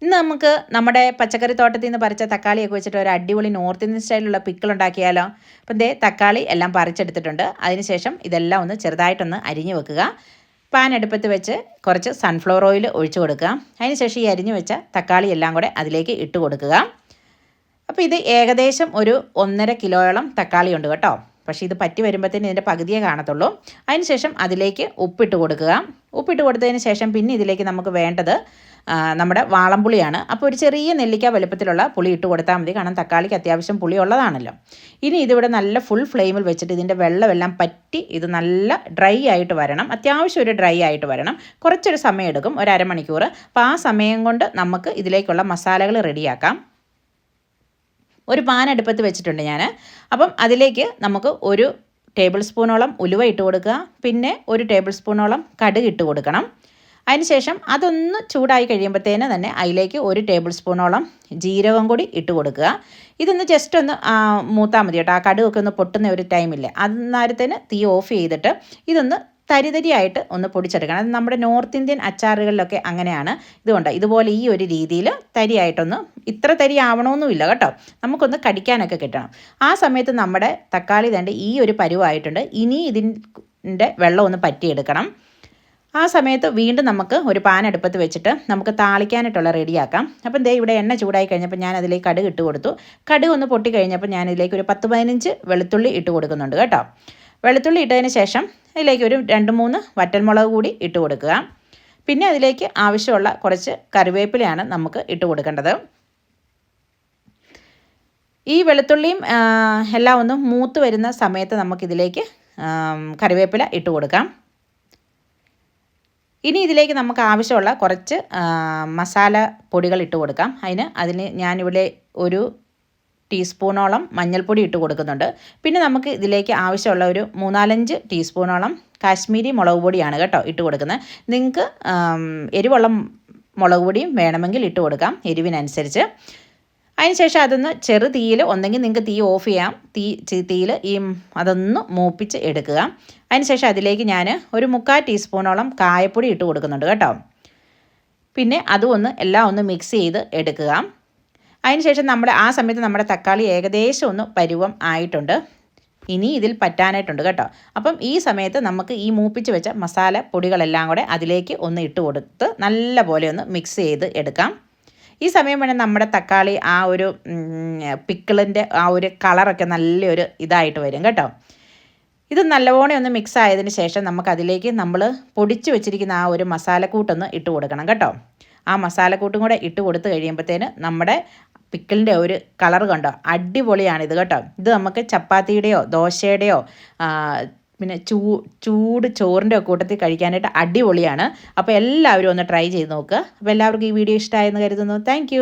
ഇന്ന് നമുക്ക് നമ്മുടെ പച്ചക്കറി തോട്ടത്തിൽ നിന്ന് പറിച്ച തക്കാളിയൊക്കെ വെച്ചിട്ട് ഒരു അടിപൊളി നോർത്ത് ഇന്ത്യൻ സ്റ്റൈലിലുള്ള പിക്കിൾ ഉണ്ടാക്കിയാലോ. അപ്പം ദേ തക്കാളി എല്ലാം പറിച്ചെടുത്തിട്ടുണ്ട്. അതിനുശേഷം ഇതെല്ലാം ഒന്ന് ചെറുതായിട്ടൊന്ന് അരിഞ്ഞു വെക്കുക. പാൻ അടുപ്പത്ത് വെച്ച് കുറച്ച് സൺഫ്ലവർ ഓയിൽ ഒഴിച്ചു കൊടുക്കുക. അതിനുശേഷം ഈ അരിഞ്ഞു വെച്ച തക്കാളി എല്ലാം കൂടെ അതിലേക്ക് ഇട്ട് കൊടുക്കുക. അപ്പോൾ ഇത് ഏകദേശം ഒരു 1.5 കിലോയോളം തക്കാളി ഉണ്ട് കേട്ടോ. പക്ഷേ ഇത് പറ്റി വരുമ്പോഴത്തേന് ഇതിൻ്റെ പകുതിയേ കാണത്തുള്ളൂ. അതിനുശേഷം അതിലേക്ക് ഉപ്പിട്ട് കൊടുക്കുക. ഉപ്പിട്ട് കൊടുത്തതിന് ശേഷം പിന്നെ ഇതിലേക്ക് നമുക്ക് വേണ്ടത് നമ്മുടെ വാളംപുളിയാണ്. അപ്പോൾ ഒരു ചെറിയ നെല്ലിക്ക വലുപ്പത്തിലുള്ള പുളി ഇട്ട് കൊടുത്താൽ മതി. കാരണം തക്കാളിക്ക് അത്യാവശ്യം പുളി ഉള്ളതാണല്ലോ. ഇനി ഇതിവിടെ നല്ല ഫുൾ ഫ്ലെയിമിൽ വെച്ചിട്ട് ഇതിൻ്റെ വെള്ളമെല്ലാം പറ്റി ഇത് നല്ല ഡ്രൈ ആയിട്ട് വരണം. അത്യാവശ്യം ഒരു ഡ്രൈ ആയിട്ട് വരണം. കുറച്ചൊരു സമയം എടുക്കും, ഒരു അരമണിക്കൂർ. അപ്പോൾ ആ സമയം കൊണ്ട് നമുക്ക് ഇതിലേക്കുള്ള മസാലകൾ റെഡിയാക്കാം. ഒരു പാൻ അടുപ്പത്ത് വെച്ചിട്ടുണ്ട് ഞാൻ. അപ്പം അതിലേക്ക് നമുക്ക് 1 ടേബിൾ സ്പൂണോളം ഉലുവ ഇട്ട് കൊടുക്കുക. പിന്നെ 1 ടേബിൾ സ്പൂണോളം കടുക് ഇട്ട് കൊടുക്കണം. അതിനുശേഷം അതൊന്ന് ചൂടായി കഴിയുമ്പോഴത്തേന് തന്നെ അതിലേക്ക് 1 ടേബിൾ സ്പൂണോളം ജീരകം കൂടി ഇട്ട് കൊടുക്കുക. ഇതൊന്ന് ജസ്റ്റ് ഒന്ന് മൂത്താൽ മതി കേട്ടോ. ആ കടുകൊക്കെ ഒന്ന് പൊട്ടുന്ന ഒരു ടൈമില്ലേ, അന്നേരത്തിന് തീ ഓഫ് ചെയ്തിട്ട് ഇതൊന്ന് തരിതരിയായിട്ട് ഒന്ന് പൊടിച്ചെടുക്കണം. അത് നമ്മുടെ നോർത്ത് ഇന്ത്യൻ അച്ചാറുകളിലൊക്കെ അങ്ങനെയാണ്. ഇതുകൊണ്ട് ഇതുപോലെ ഈ ഒരു രീതിയിൽ തരിയായിട്ടൊന്ന്, ഇത്ര തരി ആവണമെന്നുമില്ല കേട്ടോ, നമുക്കൊന്ന് കടിക്കാനൊക്കെ കിട്ടണം. ആ സമയത്ത് നമ്മുടെ തക്കാളി തണ്ട് ഈ ഒരു പരുവായിട്ടുണ്ട്. ഇനി ഇതിൻ്റെ വെള്ളം ഒന്ന് പറ്റിയെടുക്കണം. ആ സമയത്ത് വീണ്ടും നമുക്ക് ഒരു പാൻ അടുപ്പത്ത് വെച്ചിട്ട് നമുക്ക് താളിക്കാനായിട്ടുള്ള റെഡിയാക്കാം. അപ്പം ദേ ഇവിടെ എണ്ണ ചൂടായി കഴിഞ്ഞപ്പോൾ ഞാൻ അതിലേക്ക് കടുക് ഇട്ട് കൊടുത്തു. കടുക് ഒന്ന് പൊട്ടി കഴിഞ്ഞപ്പോൾ ഞാൻ ഇതിലേക്ക് ഒരു 10-15 വെളുത്തുള്ളി ഇട്ട് കൊടുക്കുന്നുണ്ട് കേട്ടോ. വെളുത്തുള്ളി ഇട്ടതിന് ശേഷം അതിലേക്ക് ഒരു 2-3 വറ്റൽമുളക് കൂടി ഇട്ട് കൊടുക്കുക. പിന്നെ അതിലേക്ക് ആവശ്യമുള്ള കുറച്ച് കറിവേപ്പിലയാണ് നമുക്ക് ഇട്ട് കൊടുക്കേണ്ടത്. ഈ വെളുത്തുള്ളിയും എല്ലാം ഒന്ന് മൂത്ത് വരുന്ന സമയത്ത് നമുക്കിതിലേക്ക് കറിവേപ്പില ഇട്ട് കൊടുക്കാം. ഇനി ഇതിലേക്ക് നമുക്ക് ആവശ്യമുള്ള കുറച്ച് മസാല പൊടികൾ ഇട്ട് കൊടുക്കാം. അതിന് ഞാനിവിടെ ഒരു ടീസ്പൂണോളം മഞ്ഞൾപ്പൊടി ഇട്ട് കൊടുക്കുന്നുണ്ട്. പിന്നെ നമുക്ക് ഇതിലേക്ക് ആവശ്യമുള്ള ഒരു 3-4 ടീസ്പൂണോളം കാശ്മീരി മുളക് പൊടിയാണ് കേട്ടോ ഇട്ട് കൊടുക്കുന്നത്. നിങ്ങൾക്ക് എരിവുള്ള മുളക് പൊടിയും വേണമെങ്കിൽ ഇട്ട് കൊടുക്കാം, എരിവിനനുസരിച്ച്. അതിനുശേഷം അതൊന്ന് ചെറു തീയിൽ, ഒന്നെങ്കിൽ നിങ്ങൾക്ക് തീ ഓഫ് ചെയ്യാം, തീയിൽ അതൊന്ന് മൂപ്പിച്ച് എടുക്കുക. അതിനുശേഷം അതിലേക്ക് ഞാൻ ഒരു 3/4 ടീസ്പൂണോളം കായപ്പൊടി ഇട്ട് കൊടുക്കുന്നുണ്ട് കേട്ടോ. പിന്നെ അതും എല്ലാം ഒന്ന് മിക്സ് ചെയ്ത് എടുക്കുക. അതിനുശേഷം ആ സമയത്ത് നമ്മുടെ തക്കാളി ഏകദേശം ഒന്ന് പരുവം ആയിട്ടുണ്ട്. ഇനി ഇതിൽ പറ്റാനായിട്ടുണ്ട് കേട്ടോ. അപ്പം ഈ സമയത്ത് നമുക്ക് ഈ മൂപ്പിച്ച് വെച്ച മസാല പൊടികളെല്ലാം കൂടെ അതിലേക്ക് ഒന്ന് ഇട്ട് കൊടുത്ത് നല്ല പോലെ ഒന്ന് മിക്സ് ചെയ്ത് എടുക്കാം. ഈ സമയം വേണം നമ്മുടെ തക്കാളി ആ ഒരു പിക്കിളിൻ്റെ ആ ഒരു കളറൊക്കെ നല്ലൊരു ഇതായിട്ട് വരും കേട്ടോ. ഇത് നല്ലവണ്ണം ഒന്ന് മിക്സ് ആയതിന് ശേഷം നമുക്കതിലേക്ക് നമ്മൾ പൊടിച്ച് വെച്ചിരിക്കുന്ന ആ ഒരു മസാലക്കൂട്ടൊന്ന് ഇട്ട് കൊടുക്കണം കേട്ടോ. ആ മസാലക്കൂട്ടും കൂടെ ഇട്ട് കൊടുത്ത് കഴിയുമ്പോഴത്തേന് നമ്മുടെ പിക്കിളിൻ്റെ ഒരു കളർ കണ്ടോ, അടിപൊളിയാണിത് കേട്ടോ. ഇത് നമുക്ക് ചപ്പാത്തിയുടെയോ ദോശയുടെയോ പിന്നെ ചൂട് ചോറിൻ്റെ കൂട്ടത്തിൽ കഴിക്കാനായിട്ട് അടിപൊളിയാണ്. അപ്പോൾ എല്ലാവരും ഒന്ന് ട്രൈ ചെയ്ത് നോക്കുക. അപ്പോൾ എല്ലാവർക്കും ഈ വീഡിയോ ഇഷ്ടമായെന്ന് കരുതുന്നു. താങ്ക്